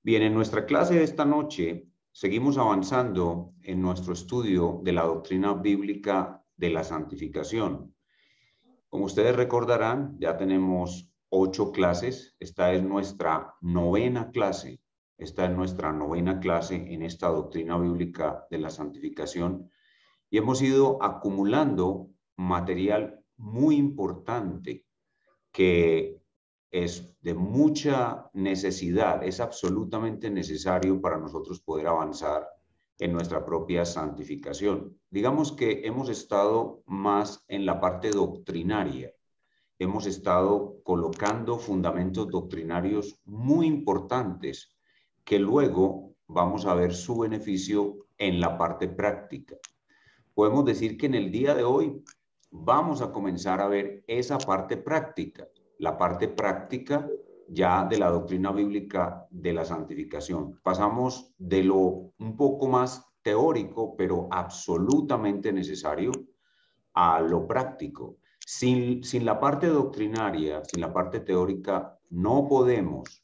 Bien, en nuestra clase de esta noche seguimos avanzando en nuestro estudio de la doctrina bíblica de la santificación. Como ustedes recordarán, ya tenemos 8 clases. Esta es nuestra novena clase. Esta es nuestra novena clase en esta doctrina bíblica de la santificación. Y hemos ido acumulando material muy importante que es de mucha necesidad, es absolutamente necesario para nosotros poder avanzar en nuestra propia santificación. Digamos que hemos estado más en la parte doctrinaria, hemos estado colocando fundamentos doctrinarios muy importantes que luego vamos a ver su beneficio en la parte práctica. Podemos decir que en el día de hoy vamos a comenzar a ver esa parte práctica, la parte práctica ya de la doctrina bíblica de la santificación. Pasamos de lo un poco más teórico, pero absolutamente necesario, a lo práctico. Sin la parte doctrinaria, sin la parte teórica, no podemos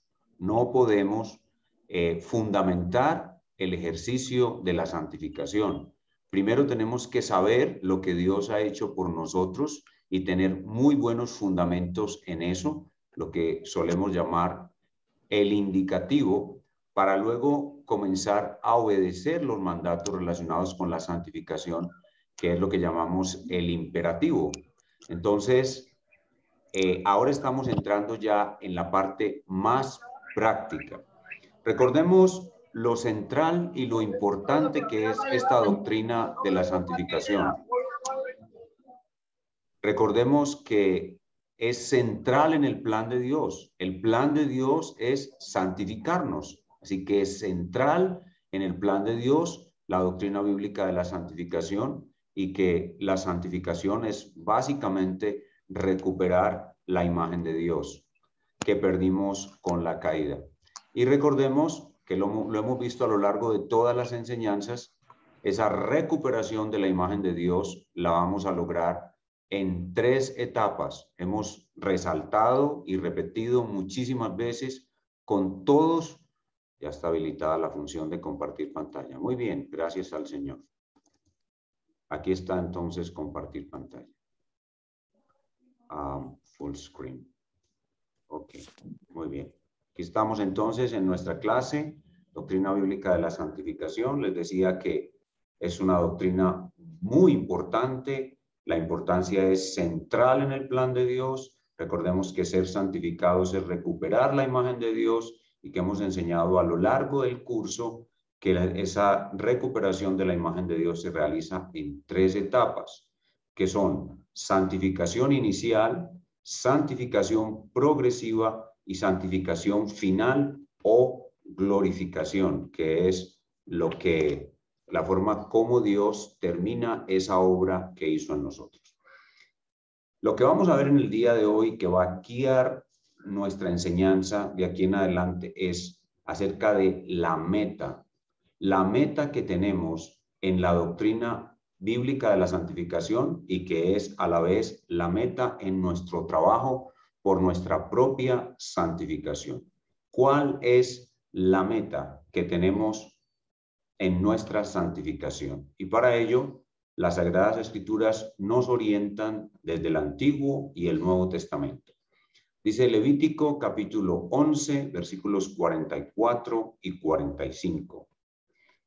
fundamentar el ejercicio de la santificación. Primero tenemos que saber lo que Dios ha hecho por nosotros y tener muy buenos fundamentos en eso, lo que solemos llamar el indicativo, para luego comenzar a obedecer los mandatos relacionados con la santificación, que es lo que llamamos el imperativo. Entonces, ahora estamos entrando ya en la parte más práctica. Recordemos lo central y lo importante que es esta doctrina de la santificación. Recordemos que es central en el plan de Dios. El plan de Dios es santificarnos. Así que es central en el plan de Dios la doctrina bíblica de la santificación, y que la santificación es básicamente recuperar la imagen de Dios que perdimos con la caída. Y recordemos que lo hemos visto a lo largo de todas las enseñanzas, esa recuperación de la imagen de Dios la vamos a lograr en 3 etapas. Hemos resaltado y repetido muchísimas veces con todos. Ya está habilitada la función de compartir pantalla. Muy bien, gracias al Señor. Aquí está entonces compartir pantalla. Full screen. Ok, muy bien. Aquí estamos entonces en nuestra clase, Doctrina Bíblica de la Santificación. Les decía que es una doctrina muy importante. La importancia es central en el plan de Dios. Recordemos que ser santificados es recuperar la imagen de Dios, y que hemos enseñado a lo largo del curso que esa recuperación de la imagen de Dios se realiza en 3 etapas, que son santificación inicial, santificación progresiva y santificación final o glorificación, que es la forma como Dios termina esa obra que hizo en nosotros. Lo que vamos a ver en el día de hoy, que va a guiar nuestra enseñanza de aquí en adelante, es acerca de la meta que tenemos en la doctrina bíblica de la santificación, y que es a la vez la meta en nuestro trabajo por nuestra propia santificación. ¿Cuál es la meta que tenemos en nuestra santificación? Y para ello, las Sagradas Escrituras nos orientan desde el Antiguo y el Nuevo Testamento. Dice Levítico capítulo 11, versículos 44 y 45.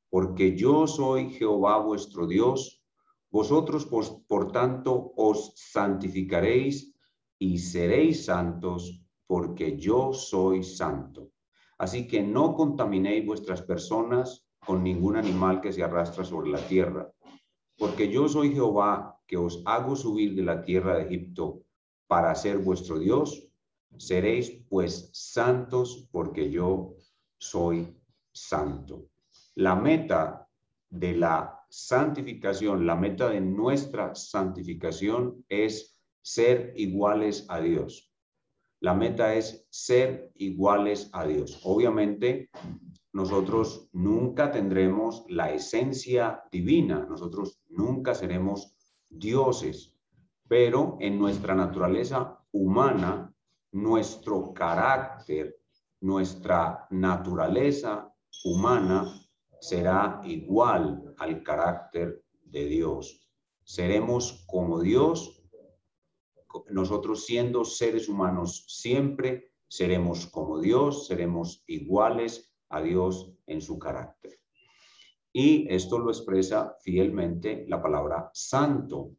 Porque yo soy Jehová vuestro Dios, vosotros por tanto os santificaréis y seréis santos, porque yo soy santo. Así que no contaminéis vuestras personas con ningún animal que se arrastra sobre la tierra, porque yo soy Jehová, que os hago subir de la tierra de Egipto para ser vuestro Dios. Seréis pues santos, porque yo soy santo. La meta de la santificación, la meta de nuestra santificación es ser iguales a Dios. La meta es ser iguales a Dios. Obviamente, nosotros nunca tendremos la esencia divina, nosotros nunca seremos dioses, pero en nuestra naturaleza humana, nuestro carácter, nuestra naturaleza humana será igual al carácter de Dios. Seremos como Dios. Nosotros, siendo seres humanos, siempre seremos como Dios, seremos iguales a Dios en su carácter. Y esto lo expresa fielmente la palabra santo.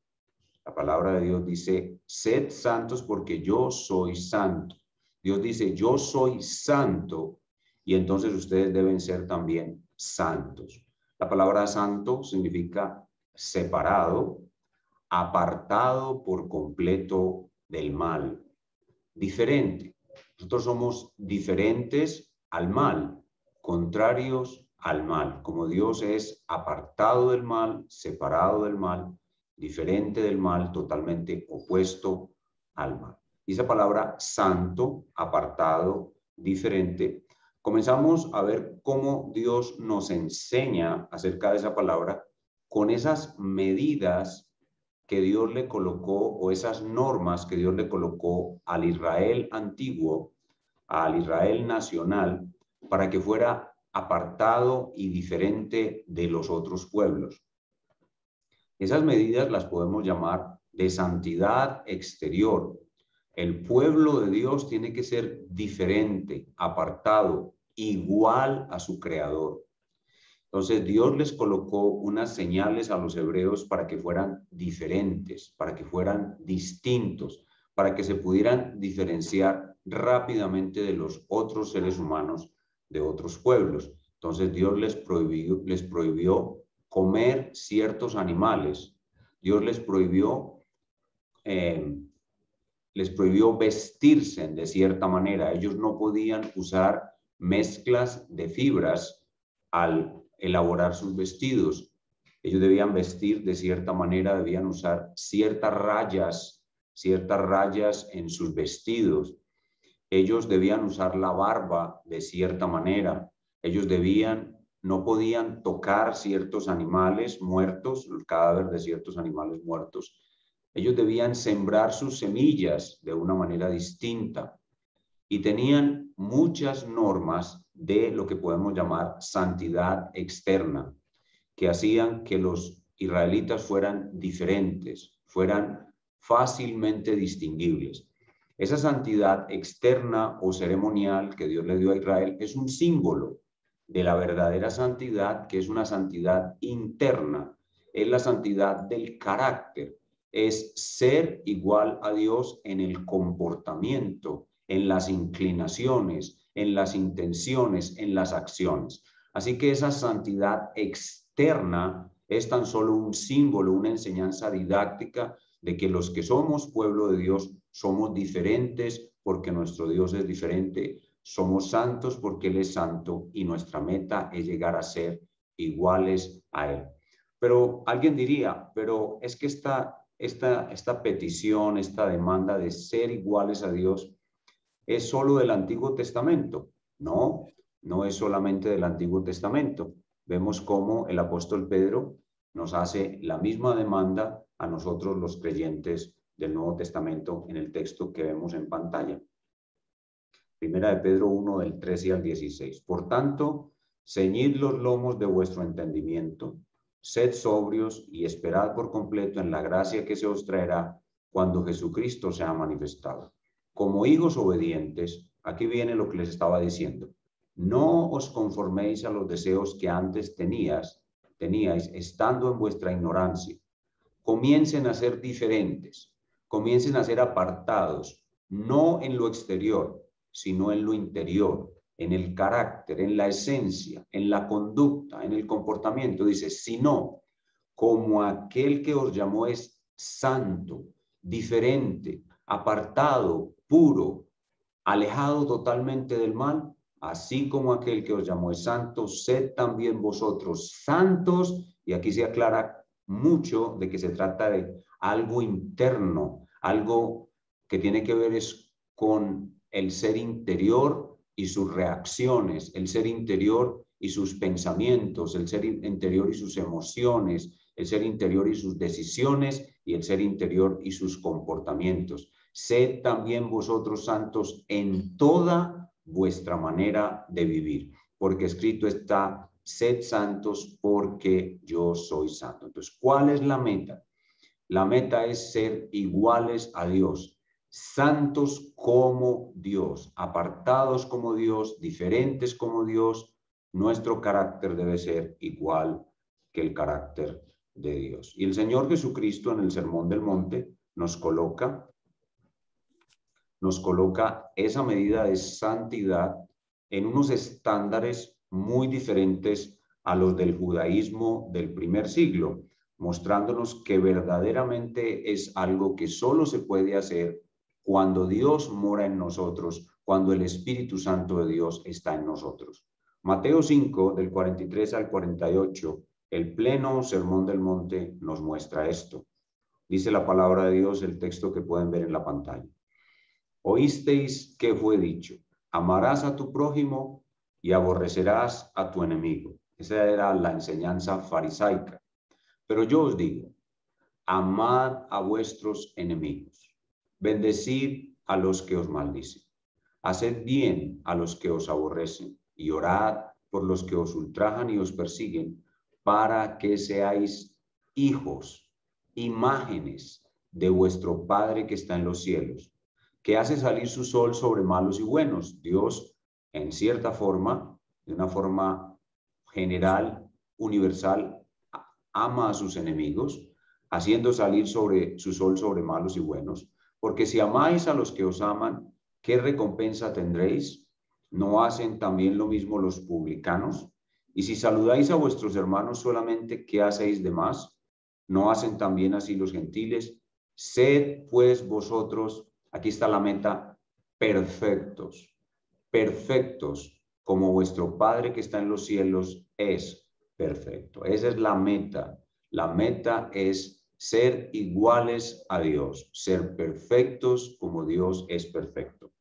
La palabra de Dios dice, sed santos porque yo soy santo. Dios dice, yo soy santo, y entonces ustedes deben ser también santos. La palabra santo significa separado, apartado por completo del mal, diferente. Nosotros somos diferentes al mal, contrarios al mal. Como Dios es apartado del mal, separado del mal, diferente del mal, totalmente opuesto al mal. Y esa palabra santo, apartado, diferente, comenzamos a ver cómo Dios nos enseña acerca de esa palabra con esas medidas que Dios le colocó, o esas normas que Dios le colocó al Israel antiguo, al Israel nacional, para que fuera apartado y diferente de los otros pueblos. Esas medidas las podemos llamar de santidad exterior. El pueblo de Dios tiene que ser diferente, apartado, igual a su creador. Entonces Dios les colocó unas señales a los hebreos para que fueran diferentes, para que fueran distintos, para que se pudieran diferenciar rápidamente de los otros seres humanos de otros pueblos. Entonces Dios les prohibió comer ciertos animales. Dios les prohibió vestirse de cierta manera. Ellos no podían usar mezclas de fibras al elaborar sus vestidos. Ellos debían vestir de cierta manera, debían usar ciertas rayas en sus vestidos. Ellos debían usar la barba de cierta manera. Ellos no podían tocar ciertos animales muertos, el cadáver de ciertos animales muertos. Ellos debían sembrar sus semillas de una manera distinta. Y tenían muchas normas de lo que podemos llamar santidad externa, que hacían que los israelitas fueran diferentes, fueran fácilmente distinguibles. Esa santidad externa o ceremonial que Dios le dio a Israel es un símbolo de la verdadera santidad, que es una santidad interna, es la santidad del carácter, es ser igual a Dios en el comportamiento, en las inclinaciones, en las intenciones, en las acciones. Así que esa santidad externa es tan solo un símbolo, una enseñanza didáctica de que los que somos pueblo de Dios somos diferentes porque nuestro Dios es diferente, somos santos porque Él es santo y nuestra meta es llegar a ser iguales a Él. Pero alguien diría, pero es que esta petición, esta demanda de ser iguales a Dios ¿es solo del Antiguo Testamento? No, no es solamente del Antiguo Testamento. Vemos cómo el apóstol Pedro nos hace la misma demanda a nosotros los creyentes del Nuevo Testamento en el texto que vemos en pantalla. Primera de Pedro 1, del 13 al 16. Por tanto, ceñid los lomos de vuestro entendimiento, sed sobrios y esperad por completo en la gracia que se os traerá cuando Jesucristo sea manifestado. Como hijos obedientes, aquí viene lo que les estaba diciendo. No os conforméis a los deseos que antes teníais estando en vuestra ignorancia. Comiencen a ser diferentes, comiencen a ser apartados, no en lo exterior, sino en lo interior, en el carácter, en la esencia, en la conducta, en el comportamiento. Dice, sino como aquel que os llamó es santo, diferente, apartado, puro, alejado totalmente del mal, así como aquel que os llamó es santo, sed también vosotros santos. Y aquí se aclara mucho de que se trata de algo interno, algo que tiene que ver es con el ser interior y sus reacciones, el ser interior y sus pensamientos, el ser interior y sus emociones, el ser interior y sus decisiones y el ser interior y sus comportamientos. Sed también vosotros santos en toda vuestra manera de vivir, porque escrito está, sed santos porque yo soy santo. Entonces, ¿cuál es la meta? La meta es ser iguales a Dios, santos como Dios, apartados como Dios, diferentes como Dios. Nuestro carácter debe ser igual que el carácter de Dios. Y el Señor Jesucristo en el Sermón del Monte nos coloca esa medida de santidad en unos estándares muy diferentes a los del judaísmo del primer siglo, mostrándonos que verdaderamente es algo que solo se puede hacer cuando Dios mora en nosotros, cuando el Espíritu Santo de Dios está en nosotros. Mateo 5, del 43 al 48, el pleno Sermón del Monte nos muestra esto. Dice la palabra de Dios, el texto que pueden ver en la pantalla. Oísteis que fue dicho, amarás a tu prójimo y aborrecerás a tu enemigo. Esa era la enseñanza farisaica. Pero yo os digo, amad a vuestros enemigos, bendecid a los que os maldicen, haced bien a los que os aborrecen y orad por los que os ultrajan y os persiguen, para que seáis hijos, imágenes de vuestro Padre que está en los cielos, que hace salir su sol sobre malos y buenos. Dios, en cierta forma, de una forma general, universal, ama a sus enemigos, haciendo salir su sol sobre malos y buenos. Porque si amáis a los que os aman, ¿qué recompensa tendréis? ¿No hacen también lo mismo los publicanos? Y si saludáis a vuestros hermanos solamente, ¿qué hacéis de más? ¿No hacen también así los gentiles? Sed pues vosotros, aquí está la meta, perfectos, perfectos, como vuestro Padre que está en los cielos es perfecto. Esa es la meta. La meta es ser iguales a Dios, ser perfectos como Dios es perfecto.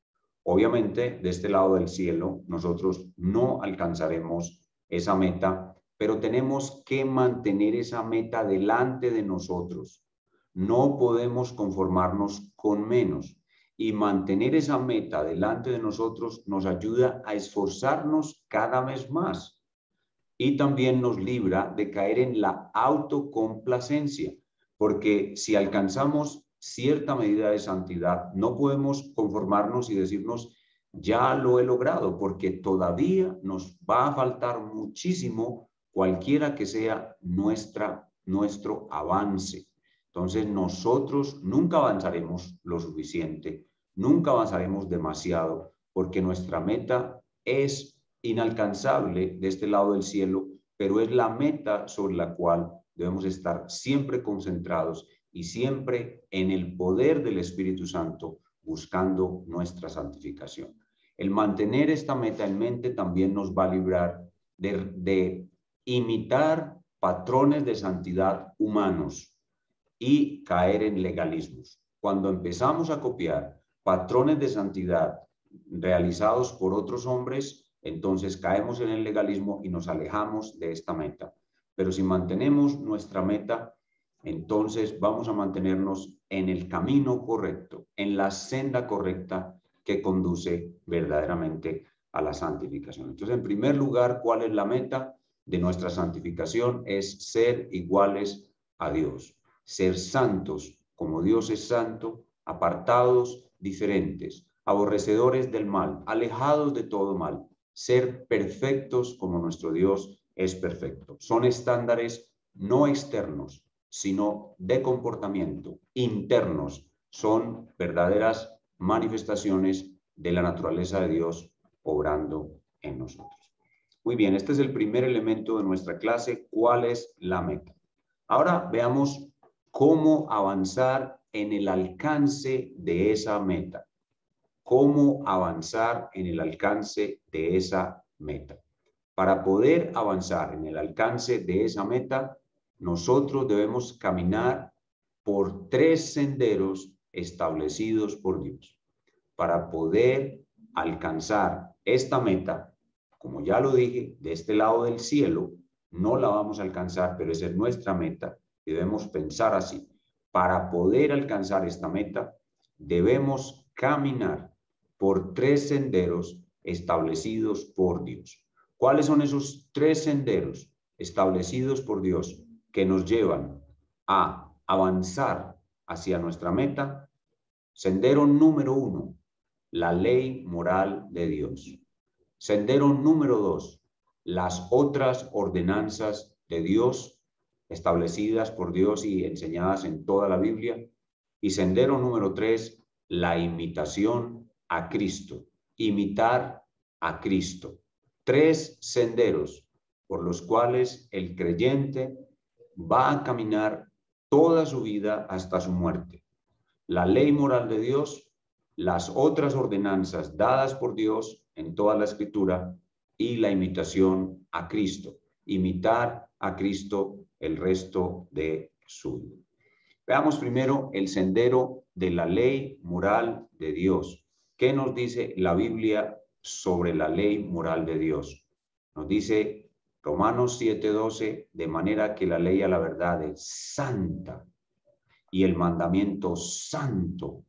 Obviamente, de este lado del cielo, nosotros no alcanzaremos esa meta, pero tenemos que mantener esa meta delante de nosotros. No podemos conformarnos con menos. Y mantener esa meta delante de nosotros nos ayuda a esforzarnos cada vez más. Y también nos libra de caer en la autocomplacencia, porque si alcanzamos cierta medida de santidad, no podemos conformarnos y decirnos, ya lo he logrado, porque todavía nos va a faltar muchísimo, cualquiera que sea nuestro avance. Entonces nosotros nunca avanzaremos lo suficiente, nunca avanzaremos demasiado, porque nuestra meta es inalcanzable de este lado del cielo, pero es la meta sobre la cual debemos estar siempre concentrados y siempre en el poder del Espíritu Santo buscando nuestra santificación. El mantener esta meta en mente también nos va a librar de imitar patrones de santidad humanos y caer en legalismos. Cuando empezamos a copiar patrones de santidad realizados por otros hombres, entonces caemos en el legalismo y nos alejamos de esta meta. Pero si mantenemos nuestra meta, entonces vamos a mantenernos en el camino correcto, en la senda correcta que conduce verdaderamente a la santificación. Entonces, en primer lugar, ¿cuál es la meta de nuestra santificación? Es ser iguales a Dios, ser santos como Dios es santo, apartados, diferentes, aborrecedores del mal, alejados de todo mal, ser perfectos como nuestro Dios es perfecto. Son estándares no externos, sino de comportamiento, internos. Son verdaderas manifestaciones de la naturaleza de Dios obrando en nosotros. Muy bien, este es el primer elemento de nuestra clase. ¿Cuál es la meta? Ahora veamos cómo avanzar en el alcance de esa meta. Cómo avanzar en el alcance de esa meta. Para poder avanzar en el alcance de esa meta, nosotros debemos caminar por 3 senderos establecidos por Dios. Para poder alcanzar esta meta, como ya lo dije, de este lado del cielo, no la vamos a alcanzar, pero esa es nuestra meta. Debemos pensar así. Para poder alcanzar esta meta, debemos caminar por 3 senderos establecidos por Dios. ¿Cuáles son esos 3 senderos establecidos por Dios que nos llevan a avanzar hacia nuestra meta? Sendero número 1, la ley moral de Dios. Sendero número 2, las otras ordenanzas de Dios establecidas por Dios y enseñadas en toda la Biblia. Y sendero número 3, la imitación a Cristo. Imitar a Cristo. 3 senderos por los cuales el creyente va a caminar toda su vida hasta su muerte. La ley moral de Dios, las otras ordenanzas dadas por Dios en toda la Escritura y la imitación a Cristo. Imitar a Cristo el resto de su vida. Veamos primero el sendero de la ley moral de Dios. ¿Qué nos dice la Biblia sobre la ley moral de Dios? Nos dice Romanos 7:12, de manera que la ley a la verdad es santa y el mandamiento santo,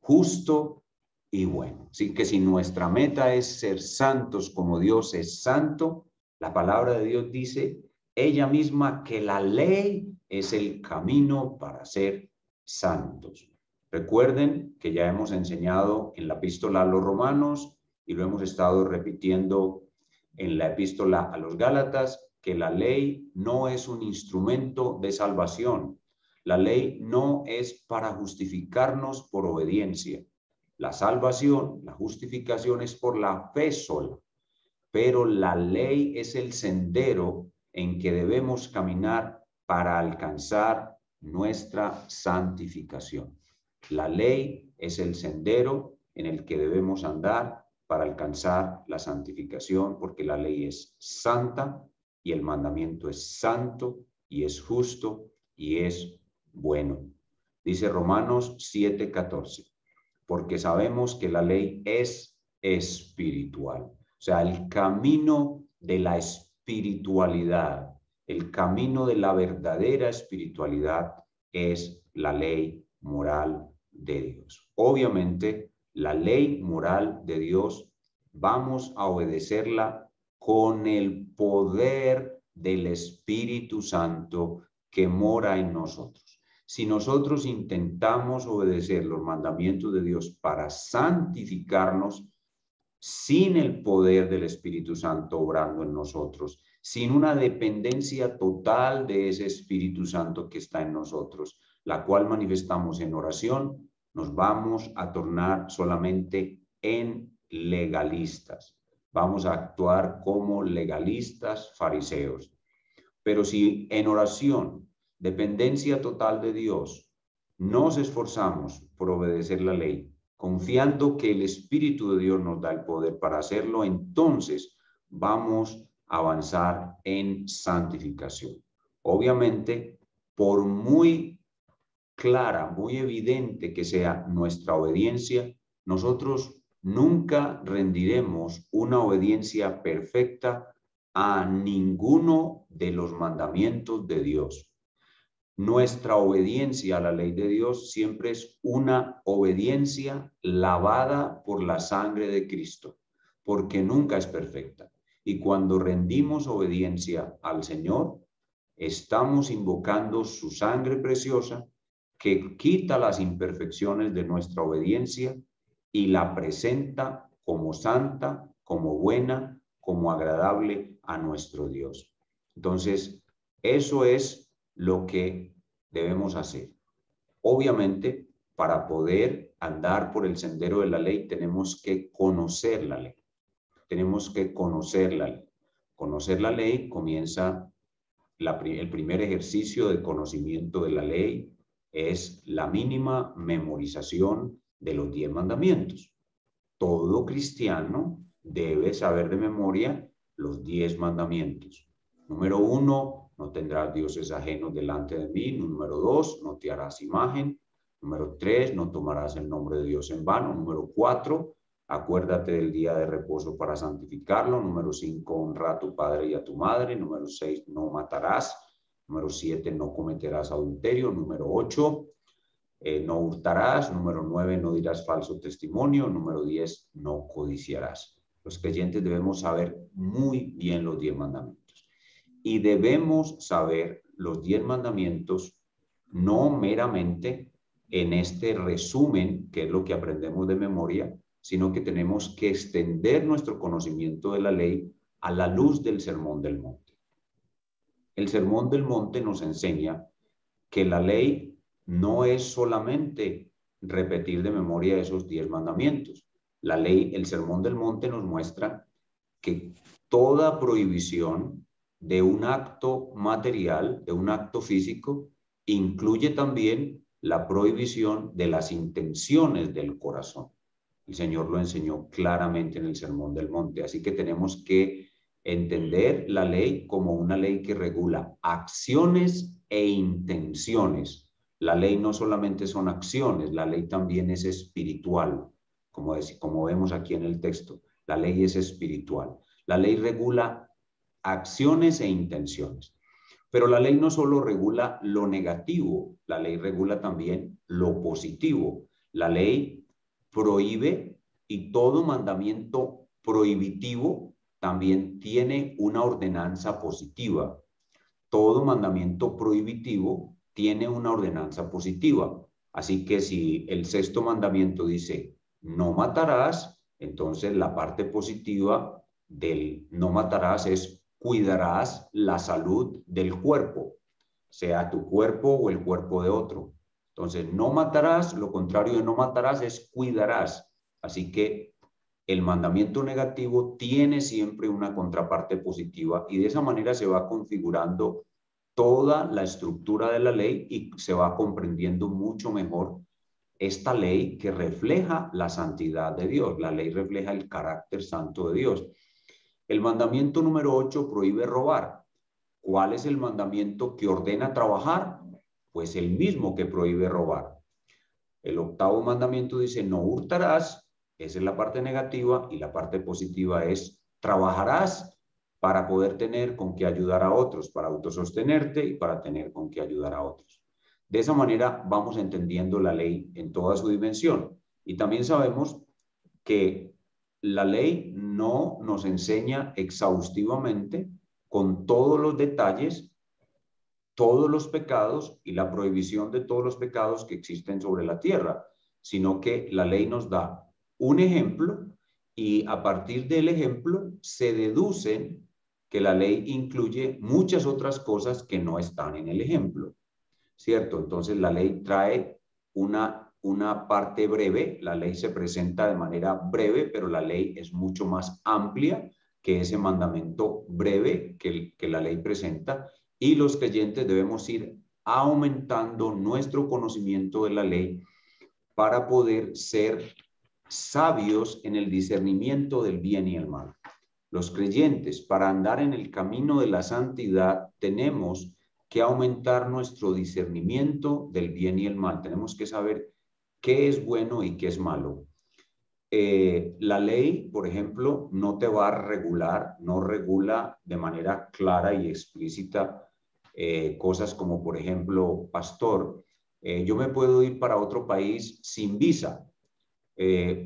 justo y bueno. Así que si nuestra meta es ser santos como Dios es santo, la palabra de Dios dice ella misma que la ley es el camino para ser santos. Recuerden que ya hemos enseñado en la epístola a los Romanos y lo hemos estado repitiendo en la epístola a los Gálatas, que la ley no es un instrumento de salvación. La ley no es para justificarnos por obediencia. La salvación, la justificación es por la fe sola. Pero la ley es el sendero en que debemos caminar para alcanzar nuestra santificación. La ley es el sendero en el que debemos andar para alcanzar la santificación, porque la ley es santa y el mandamiento es santo y es justo y es bueno. Dice Romanos 7:14, porque sabemos que la ley es espiritual. O sea, el camino de la espiritualidad, el camino de la verdadera espiritualidad es la ley moral de Dios. Obviamente, la ley moral de Dios vamos a obedecerla con el poder del Espíritu Santo que mora en nosotros. Si nosotros intentamos obedecer los mandamientos de Dios para santificarnos, sin el poder del Espíritu Santo obrando en nosotros, sin una dependencia total de ese Espíritu Santo que está en nosotros, la cual manifestamos en oración, nos vamos a tornar solamente en legalistas. Vamos a actuar como legalistas fariseos. Pero si en oración, dependencia total de Dios, nos esforzamos por obedecer la ley, confiando que el Espíritu de Dios nos da el poder para hacerlo, entonces vamos a avanzar en santificación. Obviamente, por muy clara, muy evidente que sea nuestra obediencia, nosotros nunca rendiremos una obediencia perfecta a ninguno de los mandamientos de Dios. Nuestra obediencia a la ley de Dios siempre es una obediencia lavada por la sangre de Cristo, porque nunca es perfecta. Y cuando rendimos obediencia al Señor, estamos invocando su sangre preciosa que quita las imperfecciones de nuestra obediencia y la presenta como santa, como buena, como agradable a nuestro Dios. Entonces, eso es lo que debemos hacer. Obviamente, para poder andar por el sendero de la ley, tenemos que conocer la ley. Tenemos que conocer la ley. Conocer la ley comienza, el primer ejercicio de conocimiento de la ley es la mínima memorización de los 10 mandamientos. Todo cristiano debe saber de memoria los 10 mandamientos. Número 1, no tendrás dioses ajenos delante de mí. Número 2, no te harás imagen. Número 3, no tomarás el nombre de Dios en vano. Número 4, acuérdate del día de reposo para santificarlo. Número 5, honra a tu padre y a tu madre. Número 6, no matarás. Número 7, no cometerás adulterio. Número 8, no hurtarás. Número 9, no dirás falso testimonio. Número 10, no codiciarás. Los creyentes debemos saber muy bien los 10 mandamientos. Y debemos saber los 10 mandamientos no meramente en este resumen, que es lo que aprendemos de memoria, sino que tenemos que extender nuestro conocimiento de la ley a la luz del Sermón del Monte. El Sermón del Monte nos enseña que la ley no es solamente repetir de memoria esos 10 mandamientos. La ley, el Sermón del Monte nos muestra que toda prohibición de un acto material, de un acto físico, incluye también la prohibición de las intenciones del corazón. El Señor lo enseñó claramente en el Sermón del Monte, así que tenemos que entender la ley como una ley que regula acciones e intenciones. La ley no solamente son acciones, la ley también es espiritual, como vemos aquí en el texto. La ley es espiritual. La ley regula acciones e intenciones. Pero la ley no solo regula lo negativo, la ley regula también lo positivo. La ley prohíbe y todo mandamiento prohibitivo también tiene una ordenanza positiva. Todo mandamiento prohibitivo tiene una ordenanza positiva. Así que si el 6º mandamiento dice no matarás, entonces la parte positiva del no matarás es cuidarás la salud del cuerpo, sea tu cuerpo o el cuerpo de otro. Entonces no matarás, lo contrario de no matarás es cuidarás. Así que el mandamiento negativo tiene siempre una contraparte positiva y de esa manera se va configurando toda la estructura de la ley y se va comprendiendo mucho mejor esta ley que refleja la santidad de Dios. La ley refleja el carácter santo de Dios. El mandamiento número 8 prohíbe robar. ¿Cuál es el mandamiento que ordena trabajar? Pues el mismo que prohíbe robar. El 8º mandamiento dice no hurtarás. Esa es la parte negativa y la parte positiva es trabajarás para poder tener con qué ayudar a otros, para autosostenerte y para tener con qué ayudar a otros. De esa manera vamos entendiendo la ley en toda su dimensión. Y también sabemos que la ley no nos enseña exhaustivamente con todos los detalles todos los pecados y la prohibición de todos los pecados que existen sobre la tierra, sino que la ley nos da un ejemplo y a partir del ejemplo se deducen que la ley incluye muchas otras cosas que no están en el ejemplo, ¿cierto? Entonces la ley trae una parte breve, la ley se presenta de manera breve, pero la ley es mucho más amplia que ese mandamiento breve que la ley presenta y los creyentes debemos ir aumentando nuestro conocimiento de la ley para poder ser sabios en el discernimiento del bien y el mal. Los creyentes, para andar en el camino de la santidad, tenemos que aumentar nuestro discernimiento del bien y el mal. Tenemos que saber qué es bueno y qué es malo. La ley, por ejemplo, no te va a regular, no regula de manera clara y explícita cosas como, por ejemplo, pastor, yo me puedo ir para otro país sin visa.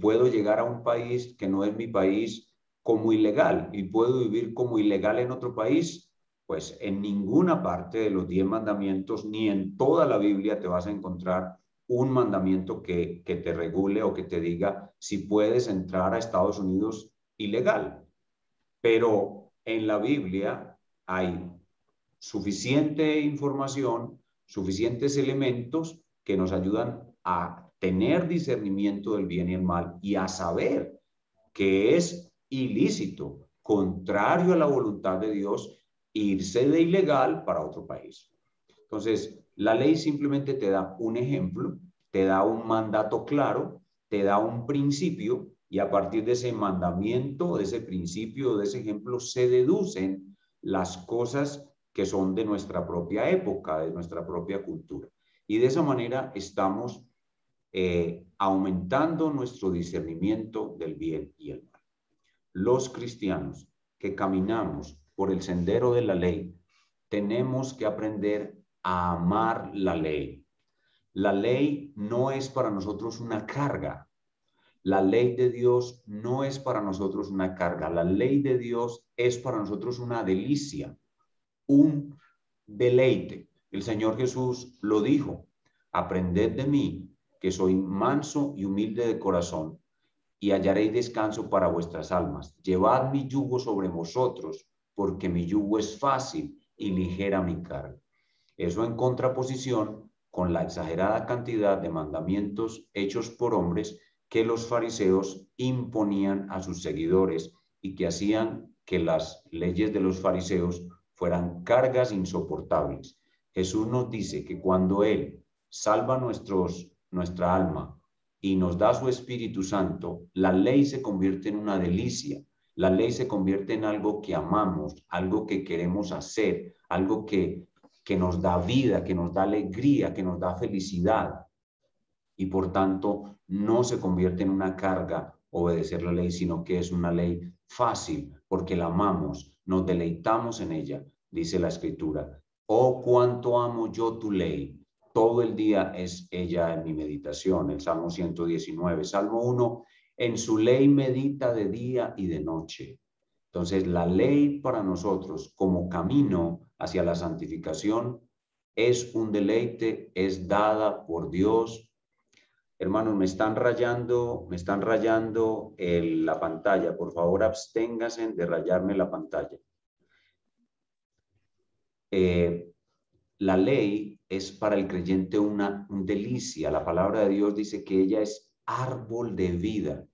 Puedo llegar a un país que no es mi país como ilegal y puedo vivir como ilegal en otro país. Pues en ninguna parte de los 10 mandamientos ni en toda la Biblia te vas a encontrar un mandamiento que te regule o que te diga si puedes entrar a Estados Unidos ilegal. Pero en la Biblia hay suficiente información, suficientes elementos que nos ayudan a tener discernimiento del bien y el mal y a saber que es ilícito, contrario a la voluntad de Dios, irse de ilegal para otro país. Entonces, la ley simplemente te da un ejemplo, te da un mandato claro, te da un principio y a partir de ese mandamiento, de ese principio, de ese ejemplo, se deducen las cosas que son de nuestra propia época, de nuestra propia cultura. Y de esa manera estamos aumentando nuestro discernimiento del bien y el mal. Los cristianos que caminamos por el sendero de la ley, tenemos que aprender a amar la ley. La ley no es para nosotros una carga. la ley de Dios no es para nosotros una carga. La ley de Dios es para nosotros una delicia, un deleite. El Señor Jesús lo dijo: aprended de mí, que soy manso y humilde de corazón, y hallaréis descanso para vuestras almas. Llevad mi yugo sobre vosotros, porque mi yugo es fácil y ligera mi carga. Eso en contraposición con la exagerada cantidad de mandamientos hechos por hombres que los fariseos imponían a sus seguidores y que hacían que las leyes de los fariseos fueran cargas insoportables. Jesús nos dice que cuando Él salva nuestra alma y nos da su Espíritu Santo, la ley se convierte en una delicia. La ley se convierte en algo que amamos, algo que queremos hacer, algo que nos da vida, que nos da alegría, que nos da felicidad. Y por tanto, no se convierte en una carga obedecer la ley, sino que es una ley fácil, porque la amamos, nos deleitamos en ella, dice la Escritura. Oh, cuánto amo yo tu ley. Todo el día es ella en mi meditación. El Salmo 119. Salmo 1. En su ley medita de día y de noche. Entonces, la ley para nosotros como camino hacia la santificación es un deleite, es dada por Dios. Hermanos, me están rayando la pantalla. Por favor, absténganse de rayarme la pantalla. La ley es para el creyente una delicia. La palabra de Dios dice que ella es árbol de vida.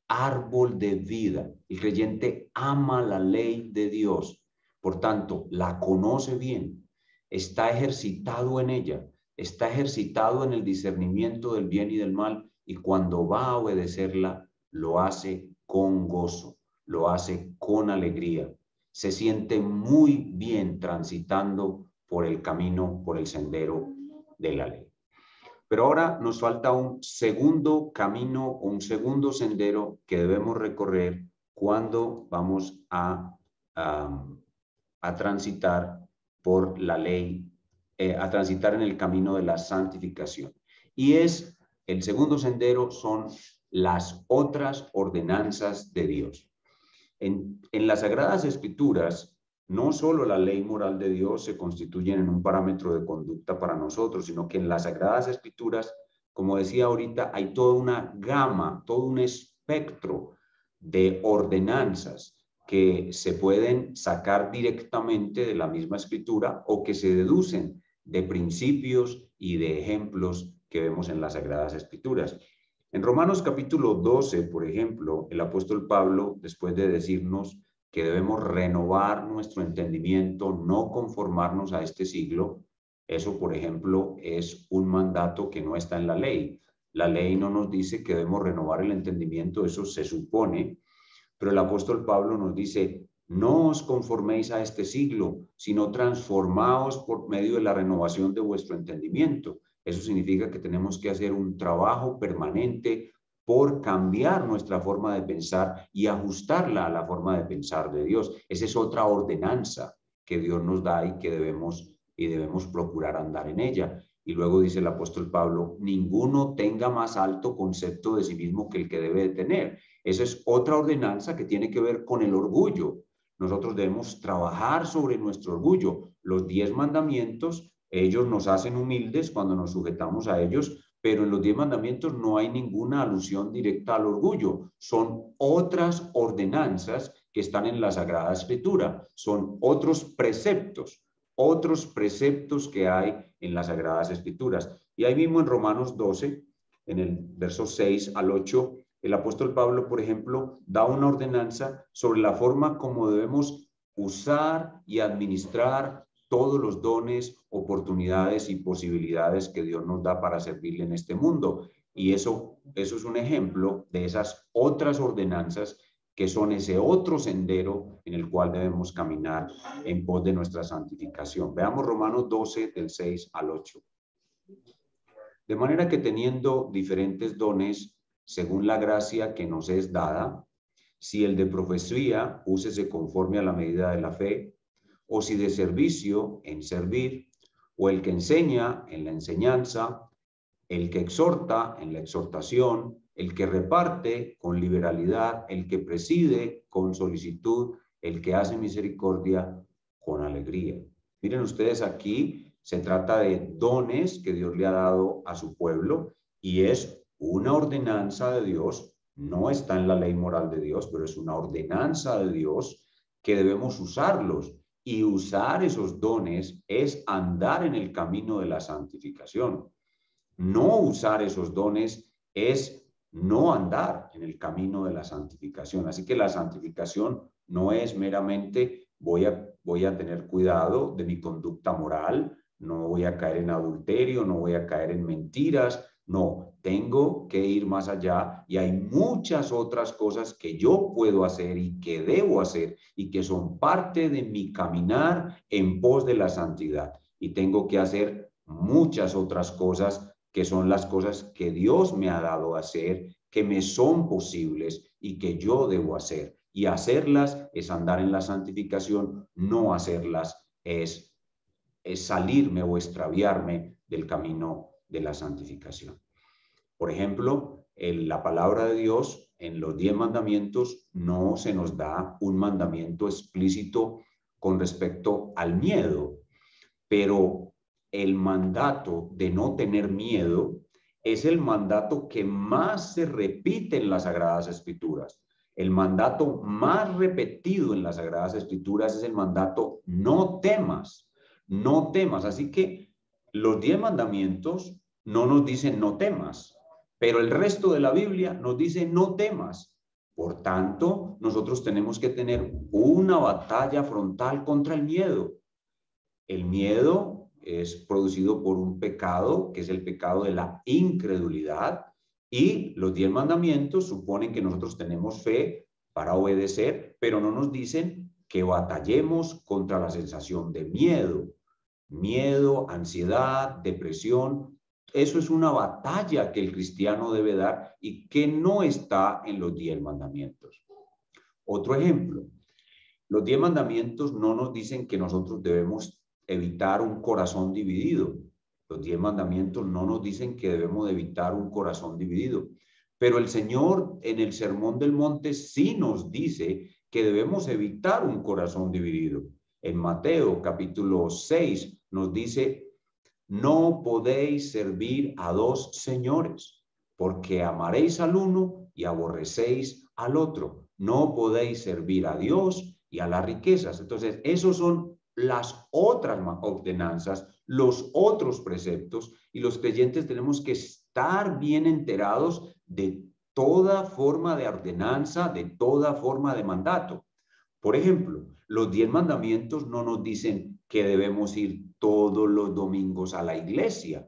Árbol de vida. El creyente ama la ley de Dios. Por tanto, la conoce bien. Está ejercitado en ella. Está ejercitado en el discernimiento del bien y del mal. Y cuando va a obedecerla, lo hace con gozo. Lo hace con alegría. Se siente muy bien transitando por el camino, por el sendero de la ley. Pero ahora nos falta un segundo camino, un segundo sendero que debemos recorrer cuando vamos a transitar por la ley, a transitar en el camino de la santificación. Y el segundo sendero son las otras ordenanzas de Dios. En las Sagradas Escrituras, no solo la ley moral de Dios se constituye en un parámetro de conducta para nosotros, sino que en las Sagradas Escrituras, como decía ahorita, hay toda una gama, todo un espectro de ordenanzas que se pueden sacar directamente de la misma Escritura o que se deducen de principios y de ejemplos que vemos en las Sagradas Escrituras. En Romanos capítulo 12, por ejemplo, el apóstol Pablo, después de decirnos que debemos renovar nuestro entendimiento, no conformarnos a este siglo, eso, por ejemplo, es un mandato que no está en la ley. La ley no nos dice que debemos renovar el entendimiento, eso se supone, pero el apóstol Pablo nos dice: no os conforméis a este siglo, sino transformaos por medio de la renovación de vuestro entendimiento. Eso significa que tenemos que hacer un trabajo permanente por cambiar nuestra forma de pensar y ajustarla a la forma de pensar de Dios. Esa es otra ordenanza que Dios nos da y que debemos procurar andar en ella. Y luego dice el apóstol Pablo: ninguno tenga más alto concepto de sí mismo que el que debe de tener. Esa es otra ordenanza que tiene que ver con el orgullo. Nosotros debemos trabajar sobre nuestro orgullo. Los 10 mandamientos, ellos nos hacen humildes cuando nos sujetamos a ellos, pero en los 10 mandamientos no hay ninguna alusión directa al orgullo. Son otras ordenanzas que están en la Sagrada Escritura. Son otros preceptos que hay en las Sagradas Escrituras. Y ahí mismo en Romanos 12, en el verso 6 al 8, el apóstol Pablo, por ejemplo, da una ordenanza sobre la forma como debemos usar y administrar todos los dones, oportunidades y posibilidades que Dios nos da para servirle en este mundo. Y eso es un ejemplo de esas otras ordenanzas que son ese otro sendero en el cual debemos caminar en pos de nuestra santificación. Veamos Romanos 12, del 6 al 8. De manera que teniendo diferentes dones, según la gracia que nos es dada, si el de profecía, úsese conforme a la medida de la fe, o si de servicio, en servir, o el que enseña, en la enseñanza, el que exhorta, en la exhortación, el que reparte con liberalidad, el que preside con solicitud, el que hace misericordia con alegría. Miren ustedes aquí, se trata de dones que Dios le ha dado a su pueblo y es una ordenanza de Dios, no está en la ley moral de Dios, pero es una ordenanza de Dios que debemos usarlos. Y usar esos dones es andar en el camino de la santificación. No usar esos dones es no andar en el camino de la santificación. Así que la santificación no es meramente voy a tener cuidado de mi conducta moral, no voy a caer en adulterio, no voy a caer en mentiras. No, tengo que ir más allá y hay muchas otras cosas que yo puedo hacer y que debo hacer y que son parte de mi caminar en pos de la santidad. Y tengo que hacer muchas otras cosas que son las cosas que Dios me ha dado a hacer, que me son posibles y que yo debo hacer. Y hacerlas es andar en la santificación, no hacerlas es salirme o extraviarme del camino de la santificación. Por ejemplo, en la palabra de Dios, en los 10 mandamientos, no se nos da un mandamiento explícito con respecto al miedo, pero el mandato de no tener miedo es el mandato que más se repite en las Sagradas Escrituras. El mandato más repetido en las Sagradas Escrituras es el mandato no temas, no temas. Así que los 10 mandamientos no nos dicen no temas, pero el resto de la Biblia nos dice no temas. Por tanto, nosotros tenemos que tener una batalla frontal contra el miedo. El miedo es producido por un pecado, que es el pecado de la incredulidad, y los 10 mandamientos suponen que nosotros tenemos fe para obedecer, pero no nos dicen que batallemos contra la sensación de miedo. Miedo, ansiedad, depresión, eso es una batalla que el cristiano debe dar y que no está en los 10 mandamientos. Otro ejemplo, los 10 mandamientos no nos dicen que nosotros debemos evitar un corazón dividido. Los 10 mandamientos no nos dicen que debemos evitar un corazón dividido. Pero el Señor en el Sermón del Monte sí nos dice que debemos evitar un corazón dividido. En Mateo capítulo 6 nos dice, no podéis servir a 2 señores, porque amaréis al uno y aborrecéis al otro. No podéis servir a Dios y a las riquezas. Entonces, esos son las otras ordenanzas, los otros preceptos, y los creyentes tenemos que estar bien enterados de toda forma de ordenanza, de toda forma de mandato. Por ejemplo, los 10 mandamientos no nos dicen que debemos ir todos los domingos a la iglesia,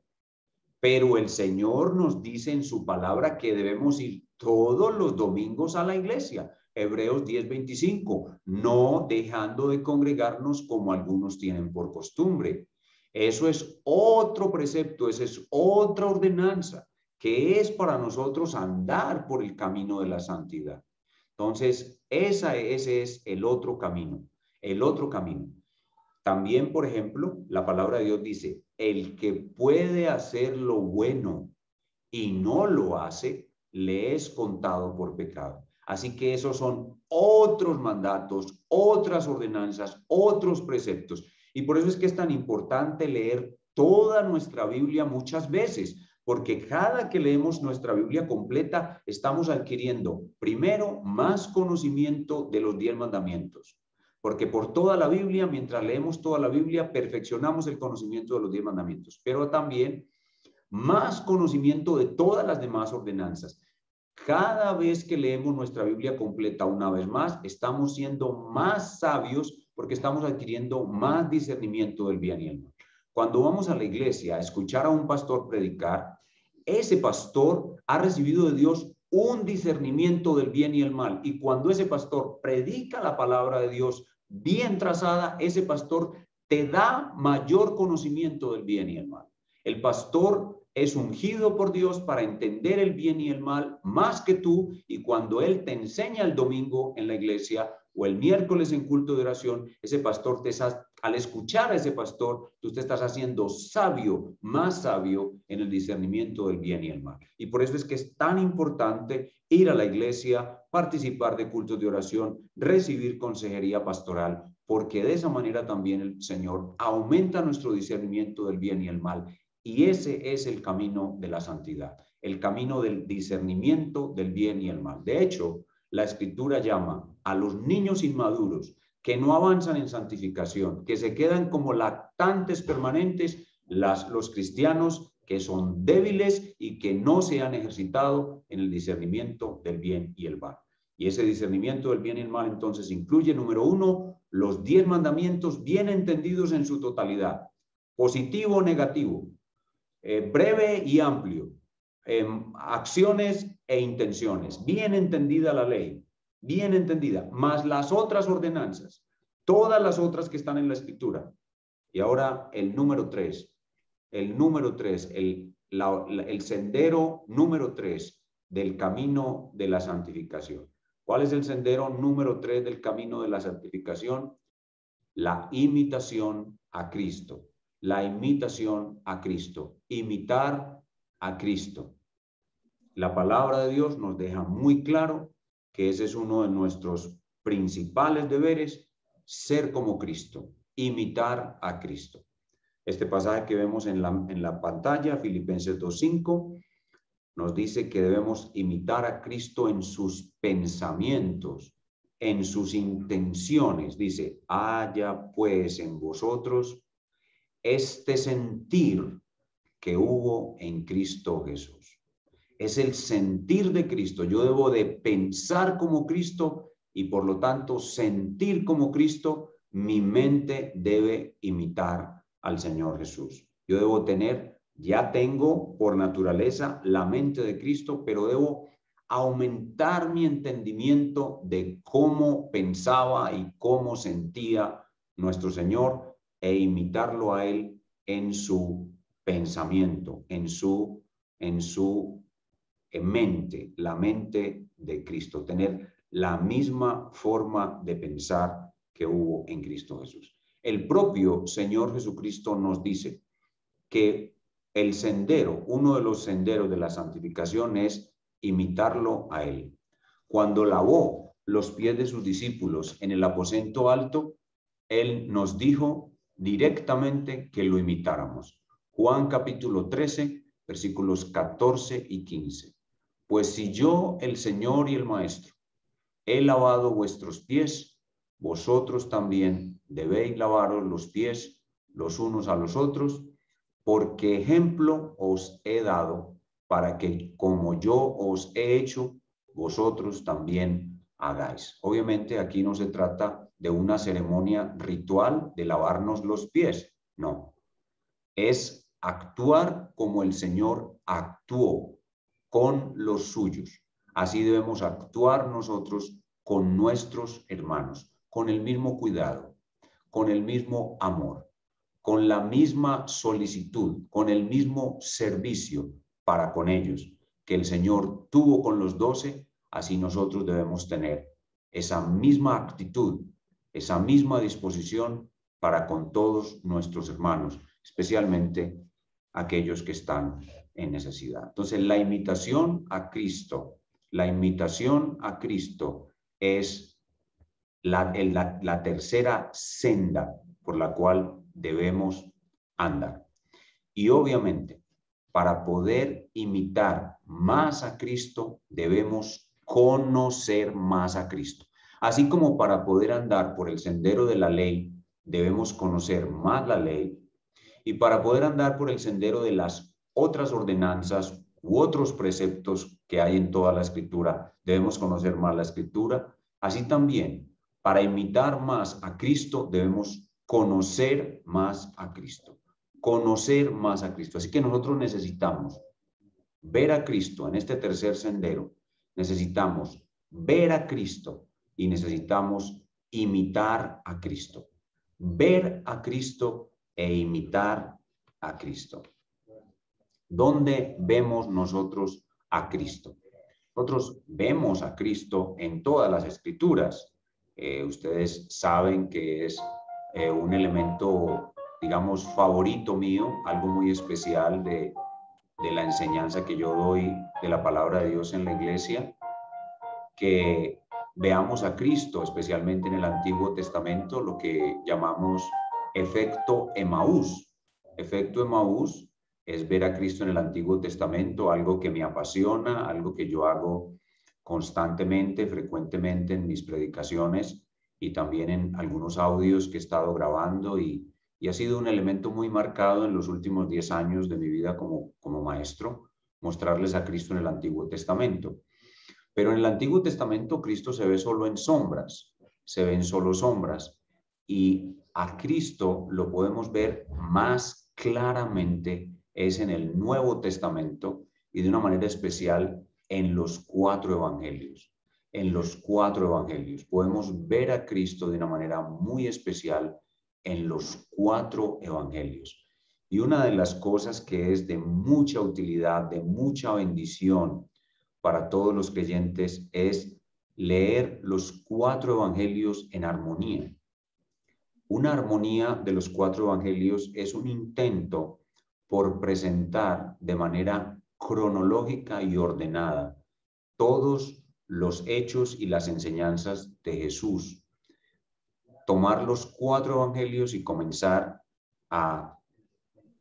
pero el Señor nos dice en su palabra que debemos ir todos los domingos a la iglesia. Hebreos 10:25, no dejando de congregarnos como algunos tienen por costumbre. Eso es otro precepto, esa es otra ordenanza que es para nosotros andar por el camino de la santidad. Entonces, ese es el otro camino, el otro camino. También, por ejemplo, la palabra de Dios dice, el que puede hacer lo bueno y no lo hace, le es contado por pecado. Así que esos son otros mandatos, otras ordenanzas, otros preceptos. Y por eso es que es tan importante leer toda nuestra Biblia muchas veces, porque cada que leemos nuestra Biblia completa, estamos adquiriendo, primero, más conocimiento de los 10 mandamientos. Porque por toda la Biblia, mientras leemos toda la Biblia, perfeccionamos el conocimiento de los 10 mandamientos, pero también más conocimiento de todas las demás ordenanzas. Cada vez que leemos nuestra Biblia completa una vez más, estamos siendo más sabios porque estamos adquiriendo más discernimiento del bien y el mal. Cuando vamos a la iglesia a escuchar a un pastor predicar, ese pastor ha recibido de Dios un discernimiento del bien y el mal. Y cuando ese pastor predica la palabra de Dios bien trazada, ese pastor te da mayor conocimiento del bien y el mal. El pastor es ungido por Dios para entender el bien y el mal más que tú, y cuando él te enseña el domingo en la iglesia, o el miércoles en culto de oración, ese pastor al escuchar a ese pastor, tú te estás haciendo sabio, más sabio en el discernimiento del bien y el mal. Y por eso es que es tan importante ir a la iglesia, participar de cultos de oración, recibir consejería pastoral, porque de esa manera también el Señor aumenta nuestro discernimiento del bien y el mal. Y ese es el camino de la santidad, el camino del discernimiento del bien y el mal. De hecho, la Escritura llama a los niños inmaduros que no avanzan en santificación, que se quedan como lactantes permanentes, los cristianos que son débiles y que no se han ejercitado en el discernimiento del bien y el mal. Y ese discernimiento del bien y el mal entonces incluye, número 1, los 10 mandamientos bien entendidos en su totalidad, positivo o negativo, breve y amplio, acciones e intenciones, bien entendida la ley, bien entendida, más las otras ordenanzas, todas las otras que están en la Escritura. Y ahora el número 3, el sendero número 3 del camino de la santificación. ¿Cuál es el sendero número 3 del camino de la santificación? La imitación a Cristo. La imitación a Cristo. Imitar a Cristo. La palabra de Dios nos deja muy claro que ese es uno de nuestros principales deberes, ser como Cristo, imitar a Cristo. Este pasaje que vemos en la pantalla, Filipenses 2:5, nos dice que debemos imitar a Cristo en sus pensamientos, en sus intenciones. Dice, haya pues en vosotros este sentir que hubo en Cristo Jesús. Es el sentir de Cristo. Yo debo de pensar como Cristo y por lo tanto sentir como Cristo. Mi mente debe imitar al Señor Jesús. Yo debo ya tengo por naturaleza la mente de Cristo, pero debo aumentar mi entendimiento de cómo pensaba y cómo sentía nuestro Señor e imitarlo a Él en su pensamiento, en su mente, la mente de Cristo, tener la misma forma de pensar que hubo en Cristo Jesús. El propio Señor Jesucristo nos dice que el sendero, uno de los senderos de la santificación es imitarlo a Él. Cuando lavó los pies de sus discípulos en el aposento alto, Él nos dijo directamente que lo imitáramos. Juan capítulo 13, versículos 14 y 15. Pues si yo, el Señor y el Maestro, he lavado vuestros pies, vosotros también debéis lavaros los pies los unos a los otros, porque ejemplo os he dado para que como yo os he hecho, vosotros también hagáis. Obviamente aquí no se trata de una ceremonia ritual de lavarnos los pies, no. Es actuar como el Señor actuó con los suyos. Así debemos actuar nosotros con nuestros hermanos, con el mismo cuidado, con el mismo amor, con la misma solicitud, con el mismo servicio para con ellos que el Señor tuvo con los 12, así nosotros debemos tener esa misma actitud, esa misma disposición para con todos nuestros hermanos, especialmente aquellos que están en necesidad. Entonces, la imitación a Cristo es la tercera senda por la cual debemos andar. Y obviamente, para poder imitar más a Cristo, debemos conocer más a Cristo. Así como para poder andar por el sendero de la ley, debemos conocer más la ley, y para poder andar por el sendero de las otras ordenanzas u otros preceptos que hay en toda la Escritura, debemos conocer más la Escritura. Así también, para imitar más a Cristo, debemos conocer más a Cristo. Conocer más a Cristo. Así que nosotros necesitamos ver a Cristo en este tercer sendero. Necesitamos ver a Cristo y necesitamos imitar a Cristo. Ver a Cristo e imitar a Cristo. ¿Dónde vemos nosotros a Cristo? Nosotros vemos a Cristo en todas las Escrituras. Ustedes saben que es un elemento, digamos, favorito mío, algo muy especial de la enseñanza que yo doy de la palabra de Dios en la iglesia, que veamos a Cristo, especialmente en el Antiguo Testamento, lo que llamamos efecto Emaús. Efecto Emaús es ver a Cristo en el Antiguo Testamento, algo que me apasiona, algo que yo hago constantemente, frecuentemente en mis predicaciones y también en algunos audios que he estado grabando y ha sido un elemento muy marcado en los últimos 10 años de mi vida como maestro, mostrarles a Cristo en el Antiguo Testamento. Pero en el Antiguo Testamento Cristo se ve solo en sombras, se ven solo sombras, y a Cristo lo podemos ver más claramente es en el Nuevo Testamento y de una manera especial en los 4 evangelios. En los 4 evangelios podemos ver a Cristo de una manera muy especial en los 4 evangelios. Y una de las cosas que es de mucha utilidad, de mucha bendición para todos los creyentes es leer los 4 evangelios en armonía. Una armonía de los 4 evangelios es un intento por presentar de manera cronológica y ordenada todos los hechos y las enseñanzas de Jesús. Tomar los 4 evangelios y comenzar a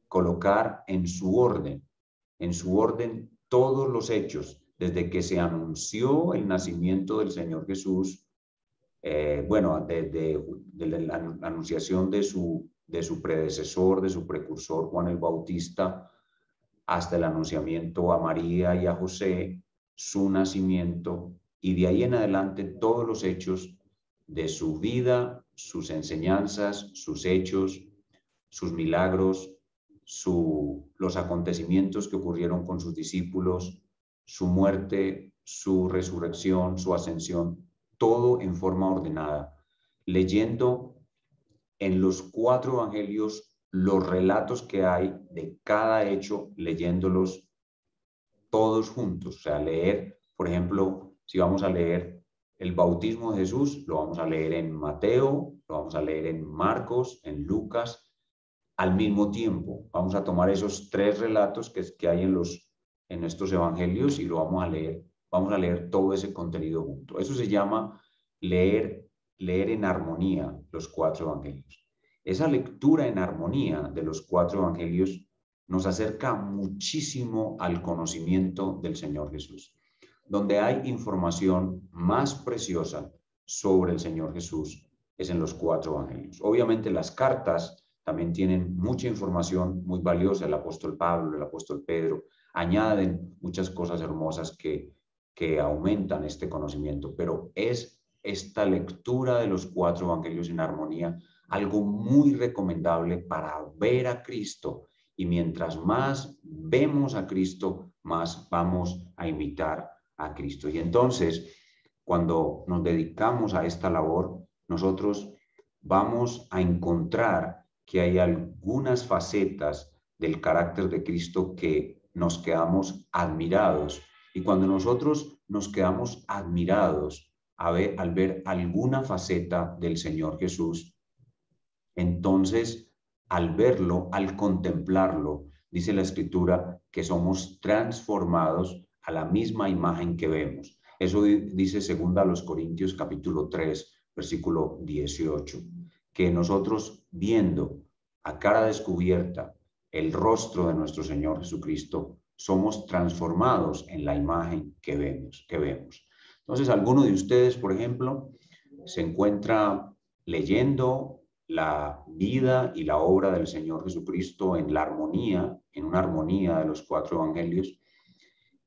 colocar en su orden todos los hechos, desde que se anunció el nacimiento del Señor Jesús, desde la anunciación de su predecesor, de su precursor Juan el Bautista, hasta el anunciamiento a María y a José, su nacimiento, y de ahí en adelante todos los hechos de su vida, sus enseñanzas, sus hechos, sus milagros, los acontecimientos que ocurrieron con sus discípulos, su muerte, su resurrección, su ascensión, todo en forma ordenada, leyendo en los 4 evangelios los relatos que hay de cada hecho, leyéndolos todos juntos. O sea, leer, por ejemplo, si vamos a leer el bautismo de Jesús, lo vamos a leer en Mateo, lo vamos a leer en Marcos, en Lucas, al mismo tiempo. Vamos a tomar esos 3 relatos que hay en estos evangelios y lo vamos a leer todo ese contenido junto. Eso se llama leer en armonía los 4 evangelios. Esa lectura en armonía de los 4 evangelios nos acerca muchísimo al conocimiento del Señor Jesús. Donde hay información más preciosa sobre el Señor Jesús es en los 4 evangelios. Obviamente las cartas también tienen mucha información muy valiosa. El apóstol Pablo, el apóstol Pedro añaden muchas cosas hermosas que aumentan este conocimiento, pero es esta lectura de los 4 evangelios en armonía algo muy recomendable para ver a Cristo, y mientras más vemos a Cristo, más vamos a imitar a Cristo. Y entonces, cuando nos dedicamos a esta labor, nosotros vamos a encontrar que hay algunas facetas del carácter de Cristo que nos quedamos admirados. Y cuando nosotros nos quedamos admirados al ver alguna faceta del Señor Jesús, entonces al verlo, al contemplarlo, dice la Escritura que somos transformados a la misma imagen que vemos. Eso dice 2 Corintios capítulo 3, versículo 18. Que nosotros, viendo a cara descubierta el rostro de nuestro Señor Jesucristo, somos transformados en la imagen que vemos. Entonces, alguno de ustedes, por ejemplo, se encuentra leyendo la vida y la obra del Señor Jesucristo en una armonía de los 4 evangelios,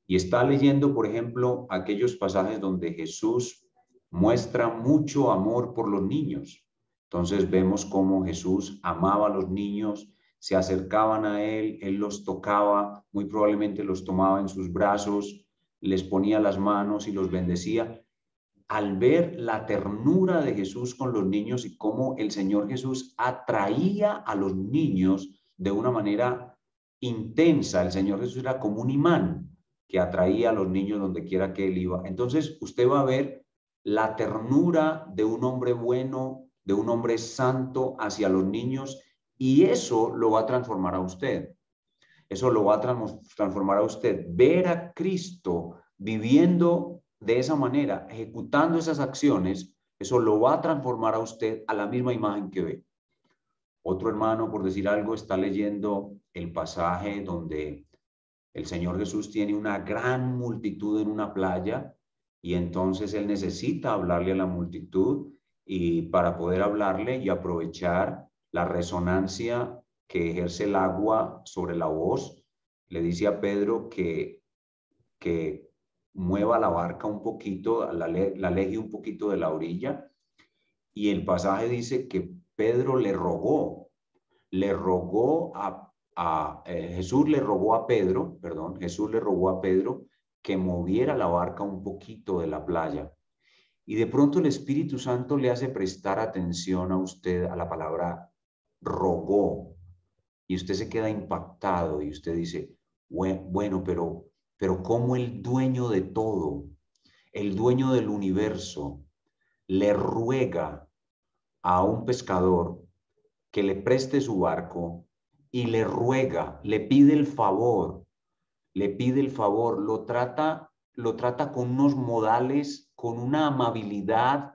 y está leyendo, por ejemplo, aquellos pasajes donde Jesús muestra mucho amor por los niños. Entonces vemos cómo Jesús amaba a los niños, se acercaban a él, él los tocaba, muy probablemente los tomaba en sus brazos, les ponía las manos y los bendecía. Al ver la ternura de Jesús con los niños y cómo el Señor Jesús atraía a los niños de una manera intensa, el Señor Jesús era como un imán que atraía a los niños donde quiera que él iba. Entonces usted va a ver la ternura de un hombre bueno, de un hombre santo hacia los niños, y eso lo va a transformar a usted. Eso lo va a transformar a usted. Ver a Cristo viviendo de esa manera, ejecutando esas acciones, eso lo va a transformar a usted a la misma imagen que ve. Otro hermano, por decir algo, está leyendo el pasaje donde el Señor Jesús tiene una gran multitud en una playa y entonces él necesita hablarle a la multitud y para poder hablarle y aprovechar la resonancia que ejerce el agua sobre la voz, le dice a Pedro que mueva la barca un poquito, la aleje un poquito de la orilla, y el pasaje dice que Pedro le rogó Jesús le rogó a Pedro, perdón, Jesús le rogó a Pedro que moviera la barca un poquito de la playa. Y de pronto el Espíritu Santo le hace prestar atención a usted a la palabra rogó. Y usted se queda impactado y usted dice, bueno, pero ¿cómo el dueño de todo, el dueño del universo, le ruega a un pescador que le preste su barco y le ruega, le pide el favor, lo trata con unos modales, con una amabilidad?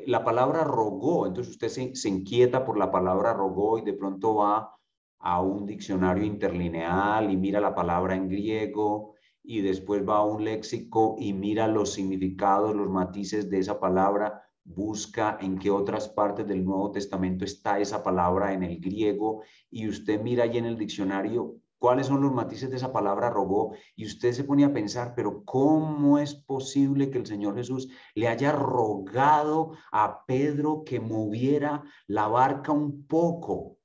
La palabra rogó, entonces usted se inquieta por la palabra rogó y de pronto va a un diccionario interlineal y mira la palabra en griego y después va a un léxico y mira los significados, los matices de esa palabra, busca en qué otras partes del Nuevo Testamento está esa palabra en el griego y usted mira ahí en el diccionario cuáles son los matices de esa palabra rogó y usted se pone a pensar, pero ¿cómo es posible que el Señor Jesús le haya rogado a Pedro que moviera la barca un poco?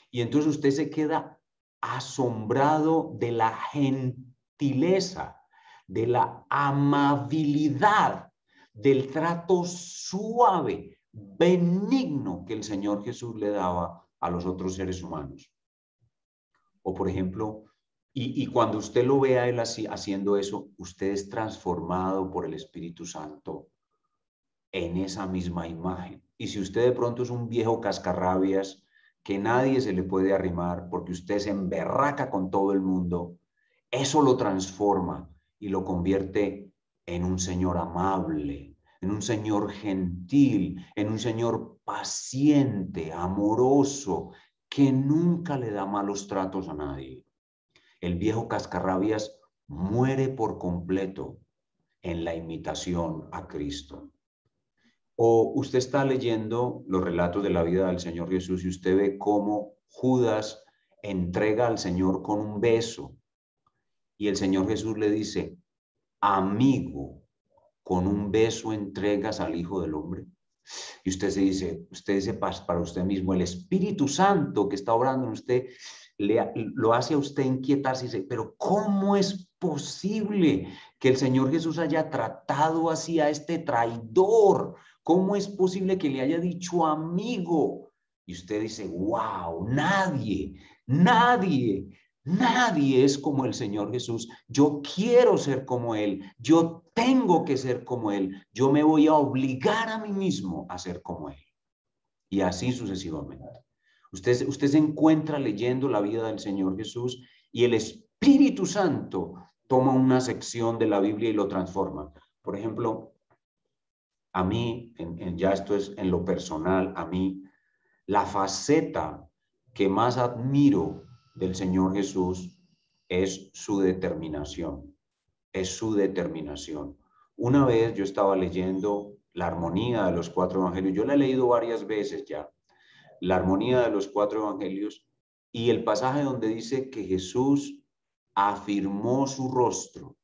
Y entonces usted se queda asombrado de la gentileza, de la amabilidad, del trato suave, benigno que el Señor Jesús le daba a los otros seres humanos. O por ejemplo, y cuando usted lo ve a él así, haciendo eso, usted es transformado por el Espíritu Santo en esa misma imagen. Y si usted de pronto es un viejo cascarrabias que nadie se le puede arrimar porque usted se emberraca con todo el mundo, eso lo transforma y lo convierte en un Señor amable, en un Señor gentil, en un Señor paciente, amoroso, que nunca le da malos tratos a nadie. El viejo cascarrabias muere por completo en la imitación a Cristo. O usted está leyendo los relatos de la vida del Señor Jesús y usted ve cómo Judas entrega al Señor con un beso y el Señor Jesús le dice, amigo, con un beso entregas al Hijo del Hombre. Y usted dice para usted mismo, el Espíritu Santo que está obrando en usted lo hace a usted inquietarse y dice, pero ¿cómo es posible que el Señor Jesús haya tratado así a este traidor? ¿Cómo es posible que le haya dicho amigo? Y usted dice, wow, nadie es como el Señor Jesús. Yo quiero ser como Él. Yo tengo que ser como Él. Yo me voy a obligar a mí mismo a ser como Él. Y así sucesivamente. Usted se encuentra leyendo la vida del Señor Jesús y el Espíritu Santo toma una sección de la Biblia y lo transforma. Por ejemplo, a mí, ya esto es en lo personal, a mí, la faceta que más admiro del Señor Jesús es su determinación, es su determinación. Una vez yo estaba leyendo la armonía de los 4 evangelios, yo la he leído varias veces ya, la armonía de los 4 evangelios y el pasaje donde dice que Jesús afirmó su rostro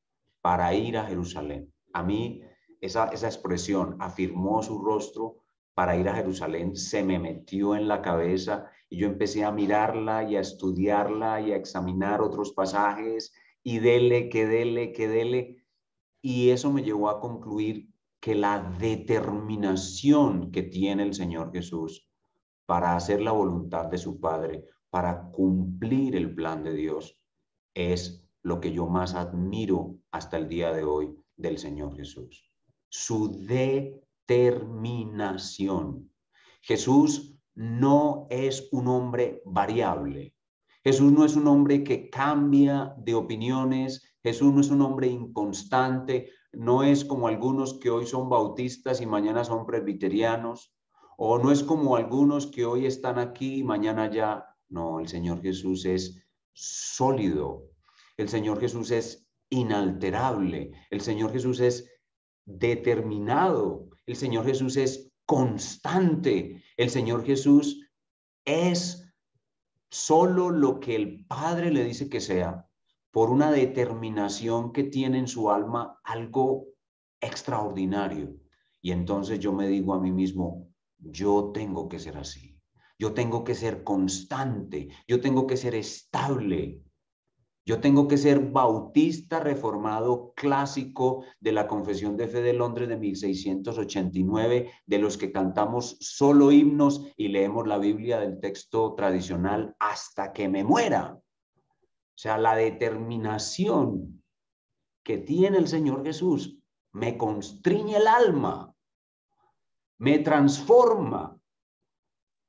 para ir a Jerusalén. A mí esa expresión, afirmó su rostro para ir a Jerusalén, se me metió en la cabeza y yo empecé a mirarla y a estudiarla y a examinar otros pasajes y dele, que dele, que dele. Y eso me llevó a concluir que la determinación que tiene el Señor Jesús para hacer la voluntad de su Padre, para cumplir el plan de Dios, es lo que yo más admiro hasta el día de hoy del Señor Jesús. su determinación. Jesús no es un hombre variable. Jesús no es un hombre que cambia de opiniones. Jesús no es un hombre inconstante. No es como algunos que hoy son bautistas y mañana son presbiterianos. O no es como algunos que hoy están aquí y mañana ya. No, el Señor Jesús es sólido. El Señor Jesús es inalterable. El Señor Jesús es determinado. El Señor Jesús es constante. El Señor Jesús es solo lo que el Padre le dice que sea, por una determinación que tiene en su alma, algo extraordinario. Y entonces yo me digo a mí mismo, yo tengo que ser así. Yo tengo que ser constante. Yo tengo que ser estable. Yo tengo que ser bautista reformado clásico de la Confesión de Fe de Londres de 1689, de los que cantamos solo himnos y leemos la Biblia del texto tradicional hasta que me muera. O sea, la determinación que tiene el Señor Jesús me constriñe el alma, me transforma,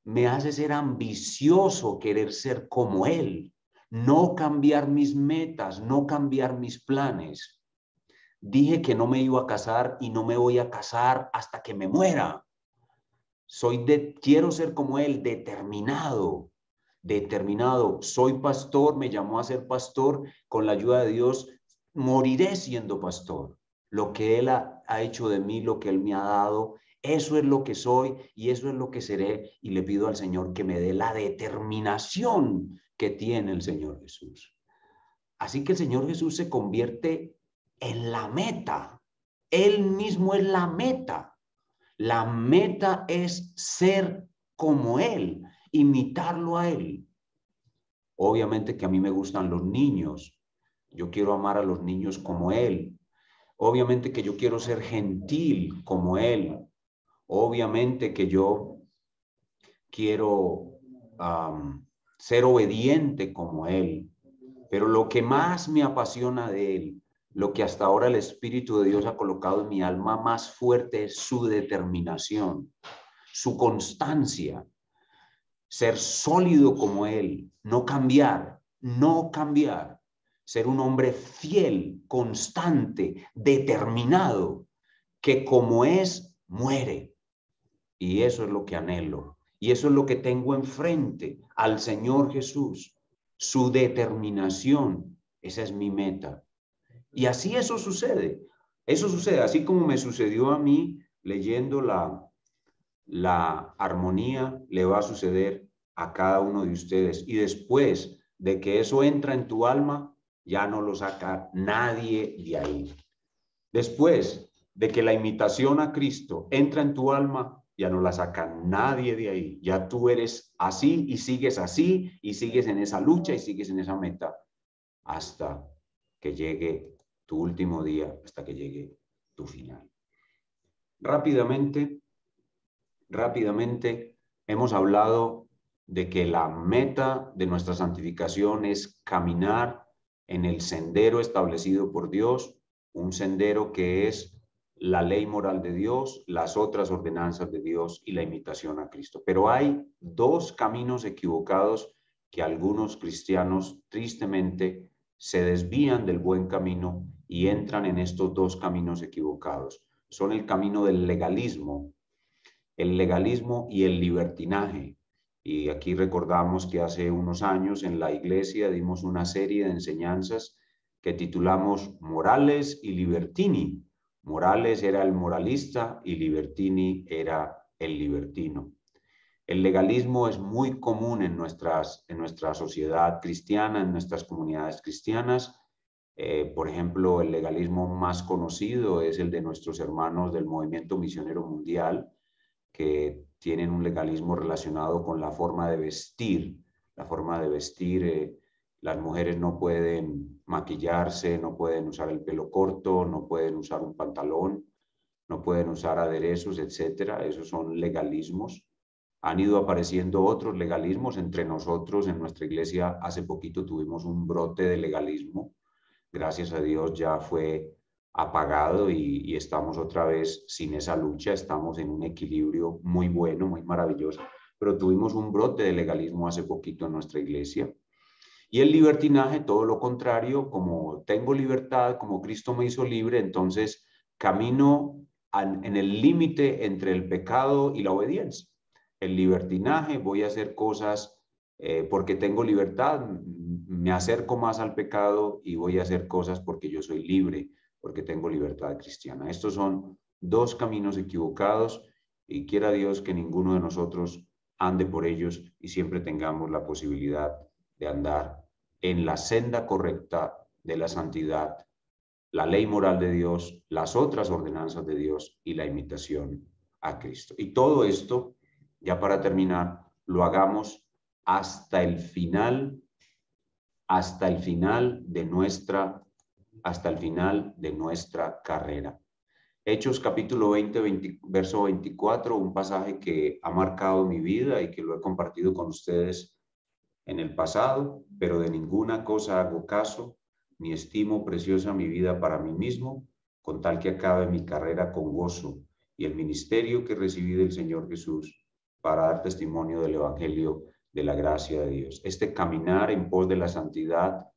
me hace ser ambicioso, querer ser como Él. No cambiar mis metas, no cambiar mis planes. Dije que no me iba a casar y no me voy a casar hasta que me muera. Quiero ser como Él, determinado, determinado. Soy pastor, me llamó a ser pastor, con la ayuda de Dios moriré siendo pastor. Lo que Él ha hecho de mí, lo que Él me ha dado, eso es lo que soy y eso es lo que seré. Y le pido al Señor que me dé la determinación que tiene el Señor Jesús. Así que el Señor Jesús se convierte en la meta. Él mismo es la meta. La meta es ser como Él, imitarlo a Él. Obviamente que a mí me gustan los niños. Yo quiero amar a los niños como Él. Obviamente que yo quiero ser gentil como Él. Obviamente que yo quiero ser obediente como Él. Pero lo que más me apasiona de Él, lo que hasta ahora el Espíritu de Dios ha colocado en mi alma más fuerte es su determinación, su constancia, ser sólido como Él, no cambiar, ser un hombre fiel, constante, determinado, que como es, muere. Y eso es lo que anhelo. Y eso es lo que tengo enfrente, al Señor Jesús, su determinación. Esa es mi meta. Y así eso sucede. Eso sucede, así como me sucedió a mí leyendo la armonía, le va a suceder a cada uno de ustedes. Y después de que eso entra en tu alma, ya no lo saca nadie de ahí. Después de que la imitación a Cristo entra en tu alma, ya no la saca nadie de ahí. Ya tú eres así y sigues en esa lucha y sigues en esa meta hasta que llegue tu último día, hasta que llegue tu final. Rápidamente, hemos hablado de que la meta de nuestra santificación es caminar en el sendero establecido por Dios, un sendero que es la ley moral de Dios, las otras ordenanzas de Dios y la imitación a Cristo. Pero hay dos caminos equivocados que algunos cristianos tristemente se desvían del buen camino y entran en estos dos caminos equivocados. Son el camino del legalismo y el libertinaje. Y aquí recordamos que hace unos años en la iglesia dimos una serie de enseñanzas que titulamos Morales y Libertini. Morales era el moralista y Libertini era el libertino. El legalismo es muy común en nuestra sociedad cristiana, en nuestras comunidades cristianas. Por ejemplo, el legalismo más conocido es el de nuestros hermanos del Movimiento Misionero Mundial, que tienen un legalismo relacionado con la forma de vestir. La forma de vestir, las mujeres no pueden maquillarse, no pueden usar el pelo corto, no pueden usar un pantalón, no pueden usar aderezos, etcétera. Esos son legalismos. Han ido apareciendo otros legalismos entre nosotros. En nuestra iglesia hace poquito tuvimos un brote de legalismo. Gracias a Dios ya fue apagado y estamos otra vez sin esa lucha, estamos en un equilibrio muy bueno, muy maravilloso, pero tuvimos un brote de legalismo hace poquito en nuestra iglesia. Y el libertinaje, todo lo contrario, como tengo libertad, como Cristo me hizo libre, entonces camino en el límite entre el pecado y la obediencia. El libertinaje, voy a hacer cosas porque tengo libertad, me acerco más al pecado y voy a hacer cosas porque yo soy libre, porque tengo libertad cristiana. Estos son dos caminos equivocados y quiera Dios que ninguno de nosotros ande por ellos y siempre tengamos la posibilidad de andar en la senda correcta de la santidad, la ley moral de Dios, las otras ordenanzas de Dios y la imitación a Cristo. Y todo esto, ya para terminar, lo hagamos hasta el final de nuestra carrera. Hechos capítulo 20, verso 24, un pasaje que ha marcado mi vida y que lo he compartido con ustedes en el pasado, pero de ninguna cosa hago caso, ni estimo preciosa mi vida para mí mismo, con tal que acabe mi carrera con gozo y el ministerio que recibí del Señor Jesús para dar testimonio del Evangelio de la gracia de Dios. Este caminar en pos de la santidad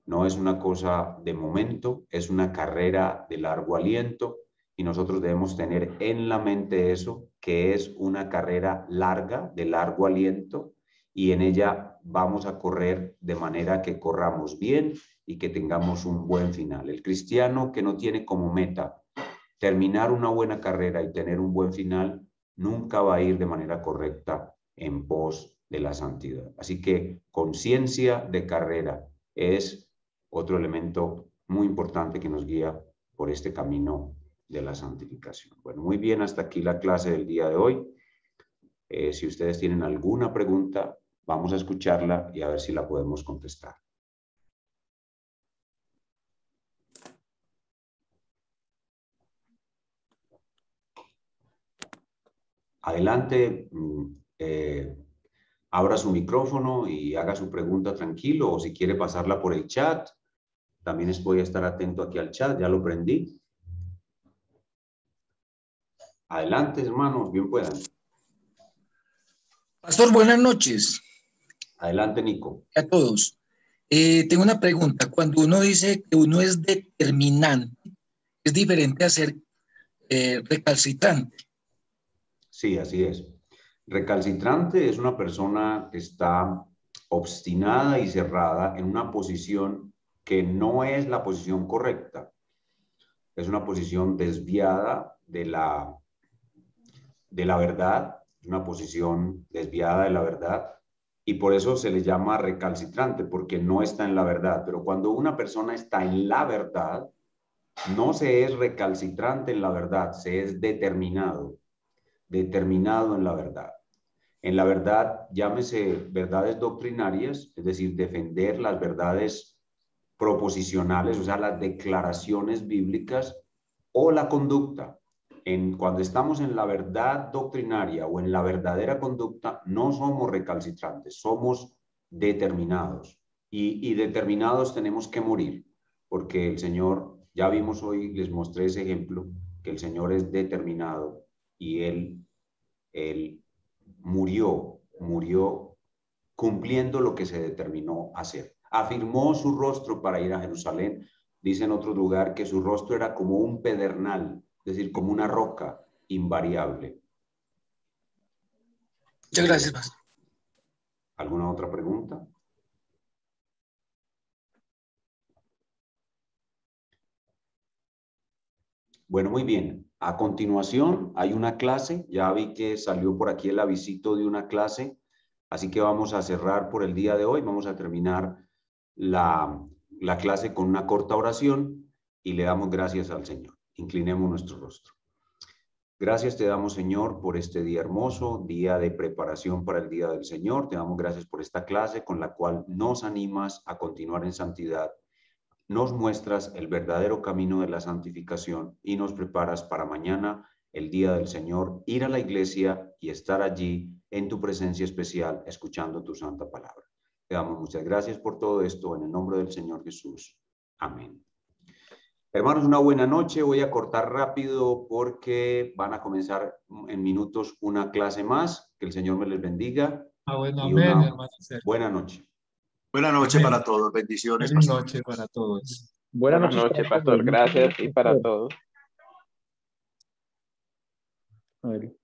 no es una cosa de momento, es una carrera de largo aliento y nosotros debemos tener en la mente eso, que es una carrera larga, de largo aliento, y en ella vamos a correr de manera que corramos bien y que tengamos un buen final. El cristiano que no tiene como meta terminar una buena carrera y tener un buen final, nunca va a ir de manera correcta en pos de la santidad. Así que conciencia de carrera es otro elemento muy importante que nos guía por este camino de la santificación. Bueno, muy bien, hasta aquí la clase del día de hoy. Si ustedes tienen alguna pregunta, vamos a escucharla y a ver si la podemos contestar. Adelante, abra su micrófono y haga su pregunta tranquilo, o si quiere pasarla por el chat, también voy a estar atento aquí al chat, ya lo prendí. Adelante, hermanos, bien puedan. Pastor, buenas noches. Adelante, Nico. A todos. Tengo una pregunta. Cuando uno dice que uno es determinante, ¿es diferente a ser recalcitrante? Sí, así es. Recalcitrante es una persona que está obstinada y cerrada en una posición que no es la posición correcta. Es una posición desviada de la verdad, una posición desviada de la verdad, y por eso se le llama recalcitrante, porque no está en la verdad. Pero cuando una persona está en la verdad, no se es recalcitrante en la verdad, se es determinado en la verdad. En la verdad, llámese verdades doctrinarias, es decir, defender las verdades proposicionales, o sea, las declaraciones bíblicas, o la conducta. Cuando estamos en la verdad doctrinaria o en la verdadera conducta, no somos recalcitrantes, somos determinados. Y determinados tenemos que morir, porque el Señor, ya vimos hoy, les mostré ese ejemplo, que el Señor es determinado y Él murió cumpliendo lo que se determinó hacer. Afirmó su rostro para ir a Jerusalén. Dice en otro lugar que su rostro era como un pedernal, es decir, como una roca invariable. Muchas gracias, pastor. ¿Alguna otra pregunta? Bueno, muy bien. A continuación hay una clase. Ya vi que salió por aquí el avisito de una clase. Así que vamos a cerrar por el día de hoy. Vamos a terminar la clase con una corta oración y le damos gracias al Señor. Inclinemos nuestro rostro. Gracias te damos, Señor, por este día hermoso, día de preparación para el día del Señor. Te damos gracias por esta clase con la cual nos animas a continuar en santidad. Nos muestras el verdadero camino de la santificación y nos preparas para mañana, el día del Señor, ir a la iglesia y estar allí en tu presencia especial, escuchando tu santa palabra. Te damos muchas gracias por todo esto en el nombre del Señor Jesús. Amén. Hermanos, una buena noche. Voy a cortar rápido porque van a comenzar en minutos una clase más. Que el Señor me les bendiga Bueno, y amén, una hermano Sergio. buena noche. Buenas noches Amén. para todos. Bendiciones. Feliz Pastor. noche para todos. Buenas noches, pastor. Gracias y para todos. A ver.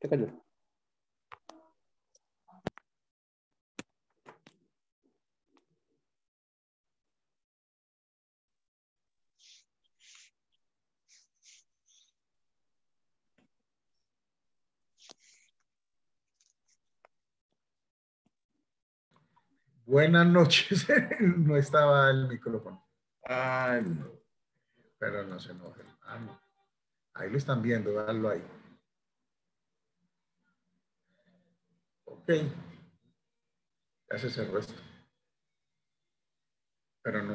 ¿Te cayó? Buenas noches. No estaba el micrófono. Ay, no. Pero no se enojen. Ah, no. Ahí lo están viendo, véanlo ahí. Ok. Ya se cerró esto. Pero no